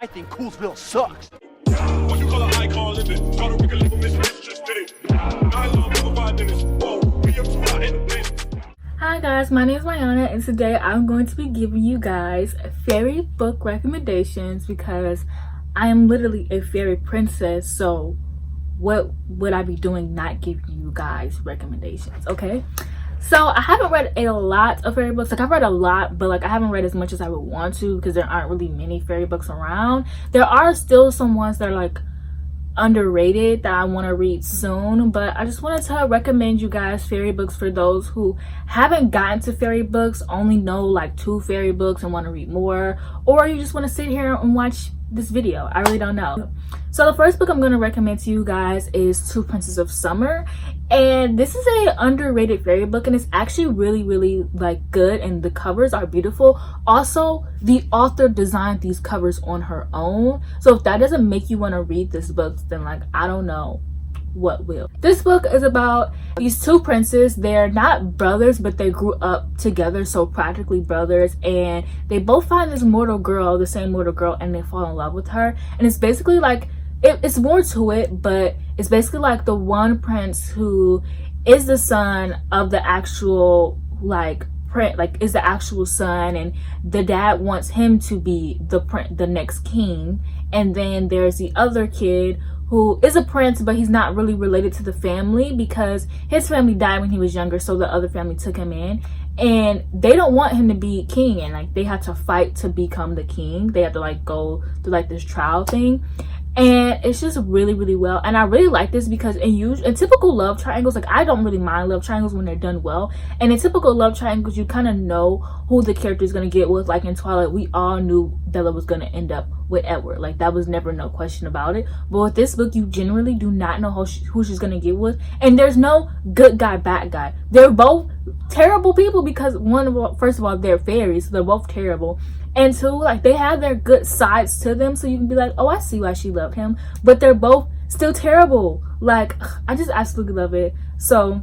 I think Coolsville sucks. What you call an icon living? Puerto Rican living mistress just did it. I love over 5 minutes. Whoa, we up to our in the Hi guys, my name is Mayana and today I'm going to be giving you guys fairy book recommendations because I am literally a fairy princess, so what would I be doing not giving you guys recommendations, okay? So I haven't read a lot of fairy books. Like, I've read a lot, but like I haven't read as much as I would want to because there aren't really many fairy books around. There are still some ones that are like underrated that I want to read soon, but I just wanted to recommend you guys fairy books for those who haven't gotten to fairy books, only know like 2 fairy books and want to read more, or you just want to sit here and watch this video. I really don't know. So the first book I'm going to recommend to you guys is Two Princes of Summer, and this is a underrated fairy book and it's actually really like good and the covers are beautiful. Also, the author designed these covers on her own, so if that doesn't make you want to read this book, then like I don't know what will. This book is about these 2 princes. They're not brothers, but they grew up together, so practically brothers, and they both find this mortal girl, the same mortal girl, and they fall in love with her. And it's basically like it's more to it, but it's basically like the one prince who is the son of the actual is the actual son, and the dad wants him to be the next king. And then there's the other kid who is a prince, but he's not really related to the family because his family died when he was younger, so the other family took him in, and they don't want him to be king, and like they had to fight to become the king. They had to like go through like this trial thing, and it's just really well. And I really like this because in typical love triangles, like I don't really mind love triangles when they're done well, and in typical love triangles you kind of know who the character is going to get with. Like in Twilight, we all knew Bella was going to end up with Edward, like that was never no question about it. But with this book, you generally do not know who she's going to get with, and there's no good guy bad guy. They're both terrible people because first of all they're fairies, so they're both terrible, and 2, like they have their good sides to them, so you can be like, oh, I see why she loved him, but they're both still terrible. Like, I just absolutely love it. So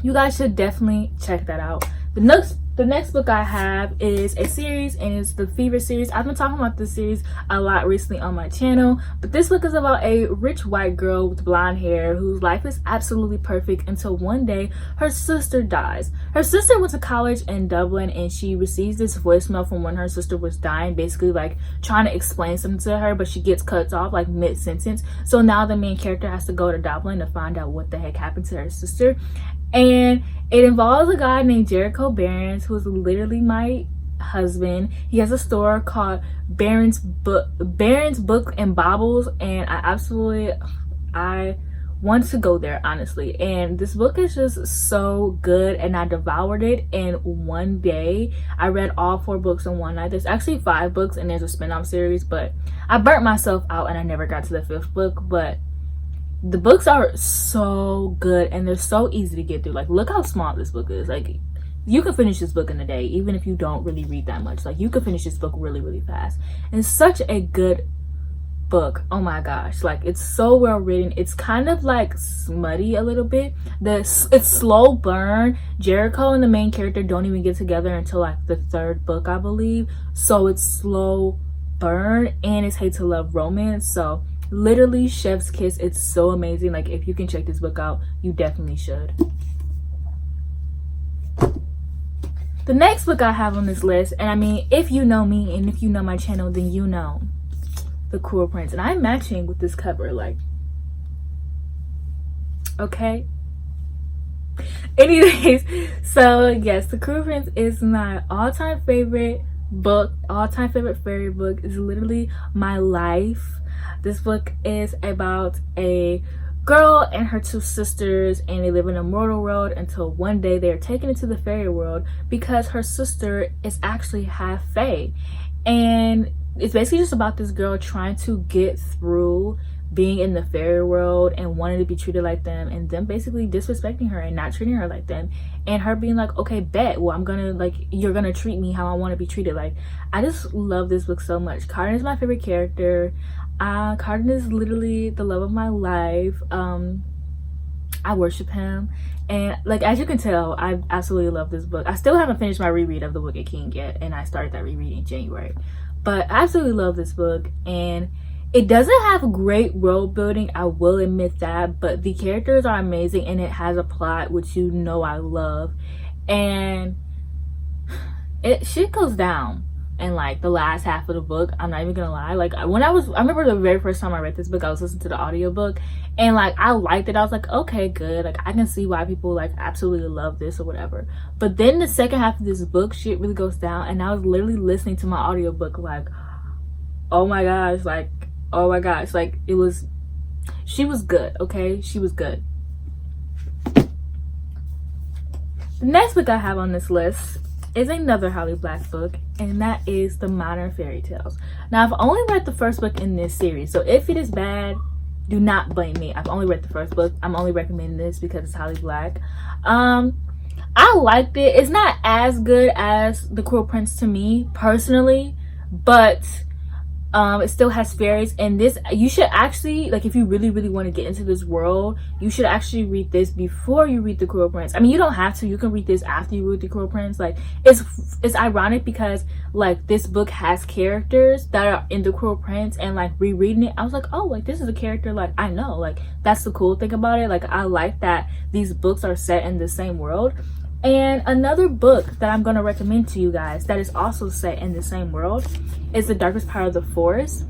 you guys should definitely check that out. The next book I have is a series, and it's the Fever series. I've been talking about this series a lot recently on my channel, but this book is about a rich white girl with blonde hair whose life is absolutely perfect until one day her sister dies. Her sister went to college in Dublin, and she receives this voicemail from when her sister was dying, basically like trying to explain something to her, but she gets cut off like mid-sentence. So now the main character has to go to Dublin to find out what the heck happened to her sister. And it involves a guy named Jericho Barons, who's literally my husband. He has a store called Barons Book and Baubles, and I want to go there, honestly. And this book is just so good, and I devoured it in one day. I read all 4 books in one night. There's actually 5 books, and there's a spin-off series, but I burnt myself out and I never got to the 5th book. But the books are so good and they're so easy to get through. Like, look how small this book is. Like, you can finish this book in a day, even if you don't really read that much. Like, you can finish this book really fast. And it's such a good book. Oh my gosh, like it's so well written. It's kind of like smutty a little bit. It's slow burn. Jericho and the main character don't even get together until like the 3rd book, I believe. So it's slow burn, and it's hate to love romance. So literally chef's kiss. It's so amazing. Like, if you can check this book out, you definitely should. The next book I have on this list, and I mean, if you know me and if you know my channel, then you know The Cruel Prince, and I'm matching with this cover, like, okay. Anyways, so yes, The Cruel Prince is my all-time favorite book, all-time favorite fairy book. It's literally my life. This book is about a girl and her 2 sisters, and they live in a mortal world until one day they are taken into the fairy world because her sister is actually half fae. And it's basically just about this girl trying to get through being in the fairy world and wanting to be treated like them, and them basically disrespecting her and not treating her like them, and her being like, okay, bet, well, I'm gonna, like, you're gonna treat me how I want to be treated. Like, I just love this book so much. Kernins is my favorite character. Kernins is literally the love of my life. I worship him, and like, as you can tell, I absolutely love this book. I still haven't finished my reread of The Wicked King yet, and I started that reread in January. But I absolutely love this book, and it doesn't have great world building, I will admit that, but the characters are amazing and it has a plot which you know I love. And it shit goes down in like the last half of the book. I'm not even gonna lie. Like I remember the very first time I read this book, I was listening to the audiobook, and like I liked it. I was like, okay, good. Like I can see why people like absolutely love this or whatever. But then the second half of this book, shit really goes down, and I was literally listening to my audiobook like, oh my gosh, like, oh my gosh, like she was good, okay? She was good. The next book I have on this list is another Holly Black book, and that is the Matter of Fairytales. Now, I've only read the first book in this series, so if it is bad, do not blame me. I've only read the first book. I'm only recommending this because it's Holly Black. I liked it. It's not as good as The Cruel Prince to me, personally, but it still has fairies, and this, you should actually, like, if you really want to get into this world, you should actually read this before you read The Cruel Prince. I mean, you don't have to. You can read this after you read The Cruel Prince. Like, it's ironic because, like, this book has characters that are in The Cruel Prince, and, like, rereading it, I was like, oh, like, this is a character, like, I know. Like, that's the cool thing about it. Like, I like that these books are set in the same world. And another book that I'm going to recommend to you guys that is also set in the same world is The Darkest Part of the Forest.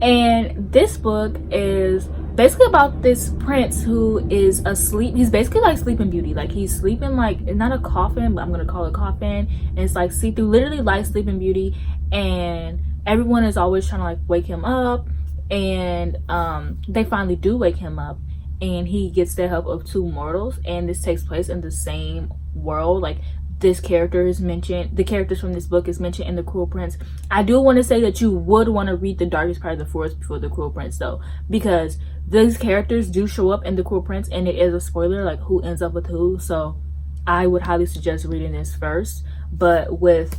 And this book is basically about this prince who is asleep. He's basically like Sleeping Beauty. Like, he's sleeping, like, not a coffin, but I'm going to call it a coffin. And it's like see-through, literally like Sleeping Beauty. And everyone is always trying to like wake him up. And they finally do wake him up. And he gets the help of two mortals. And this takes place in the same world. Like, this character is mentioned, the characters from this book is mentioned in The Cruel Prince. I do want to say that you would want to read The Darkest Part of the Forest before The Cruel Prince, though, because these characters do show up in The Cruel Prince, and it is a spoiler, like who ends up with who. So I would highly suggest reading this first. But with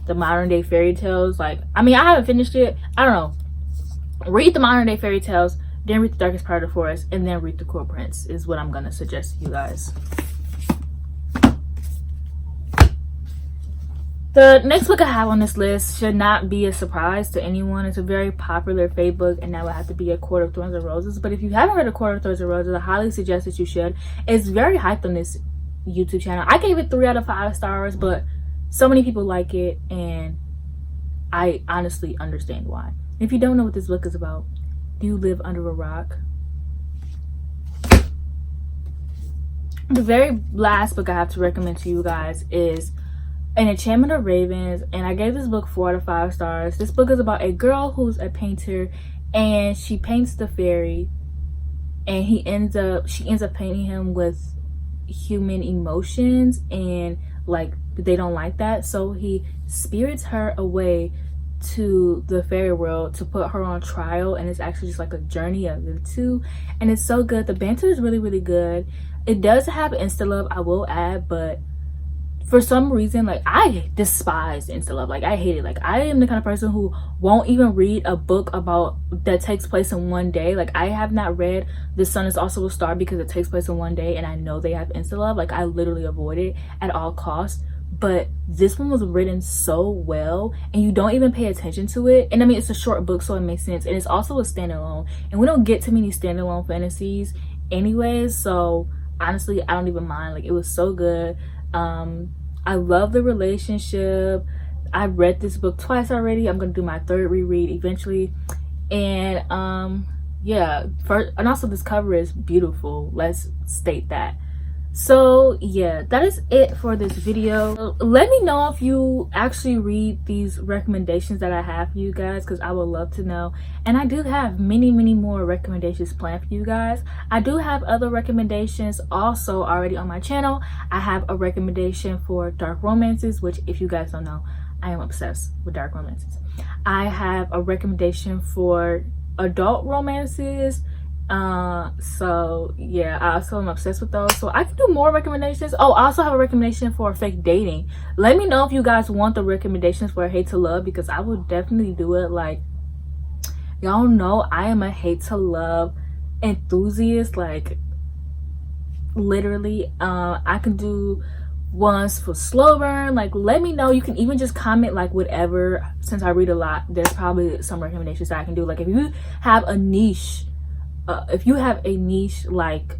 the modern day fairy tales, like, I mean, I haven't finished it, I don't know, read the modern day fairy tales, then read The Darkest Part of the Forest, and then read The Cruel Prince is what I'm gonna suggest to you guys. The next book I have on this list should not be a surprise to anyone. It's a very popular fae book, and that would have to be A Court of Thorns and Roses. But if you haven't read A Court of Thorns and Roses, I highly suggest that you should. It's very hyped on this YouTube channel. I gave it 3 out of 5 stars, but so many people like it, and I honestly understand why. If you don't know what this book is about, do you live under a rock? The very last book I have to recommend to you guys is An Enchantment of Raves, and I gave this book 4 out of 5 stars. This book is about a girl who's a painter, and she paints the fairy, and she ends up painting him with human emotions, and like they don't like that, so he spirits her away to the fairy world to put her on trial, and it's actually just like a journey of the two, and it's so good. The banter is really good. It does have insta love, I will add, but for some reason, like, I despise insta love. Like, I hate it. Like, I am the kind of person who won't even read a book about that takes place in one day. Like, I have not read The Sun Is Also a Star because it takes place in one day, and I know they have insta love. Like, I literally avoid it at all costs. But this one was written so well, and you don't even pay attention to it. And I mean, it's a short book, so it makes sense. And it's also a standalone, and we don't get too many standalone fantasies anyways, so honestly, I don't even mind. Like, it was so good. I love the relationship. I read this book twice already. I'm gonna do my 3rd reread eventually. And yeah, and also this cover is beautiful, let's state that. So yeah, that is it for this video. Let me know if you actually read these recommendations that I have for you guys, because I would love to know. And I do have many more recommendations planned for you guys. I do have other recommendations also already on my channel. I have a recommendation for dark romances, which, if you guys don't know, I am obsessed with dark romances. I have a recommendation for adult romances. So yeah, I also am obsessed with those, so I can do more recommendations. Oh, I also have a recommendation for fake dating. Let me know if you guys want the recommendations for Hate to Love, because I will definitely do it. Like, y'all know I am a Hate to Love enthusiast, like, literally. I can do ones for slow burn. Like, let me know. You can even just comment like whatever. Since I read a lot, there's probably some recommendations that I can do. Like, if you have a niche like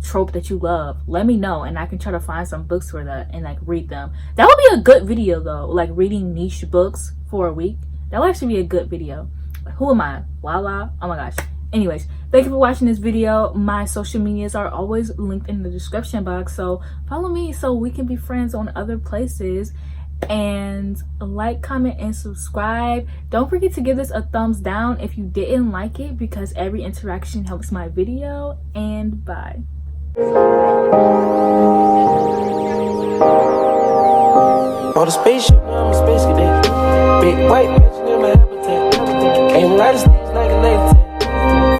trope that you love, let me know and I can try to find some books for that and like read them. That would be a good video though, like reading niche books for a week. That would actually be a good video. Like, who am I? Lala? Oh my gosh. Anyways, thank you for watching this video. My social medias are always linked in the description box, so follow me so we can be friends on other places. And like, comment, and subscribe. Don't forget to give this a thumbs down if you didn't like it, because every interaction helps my video. And bye. On the spaceship, I'm a space cadet. Big white bitch in my habitat. Aim a lot of sticks like a laser.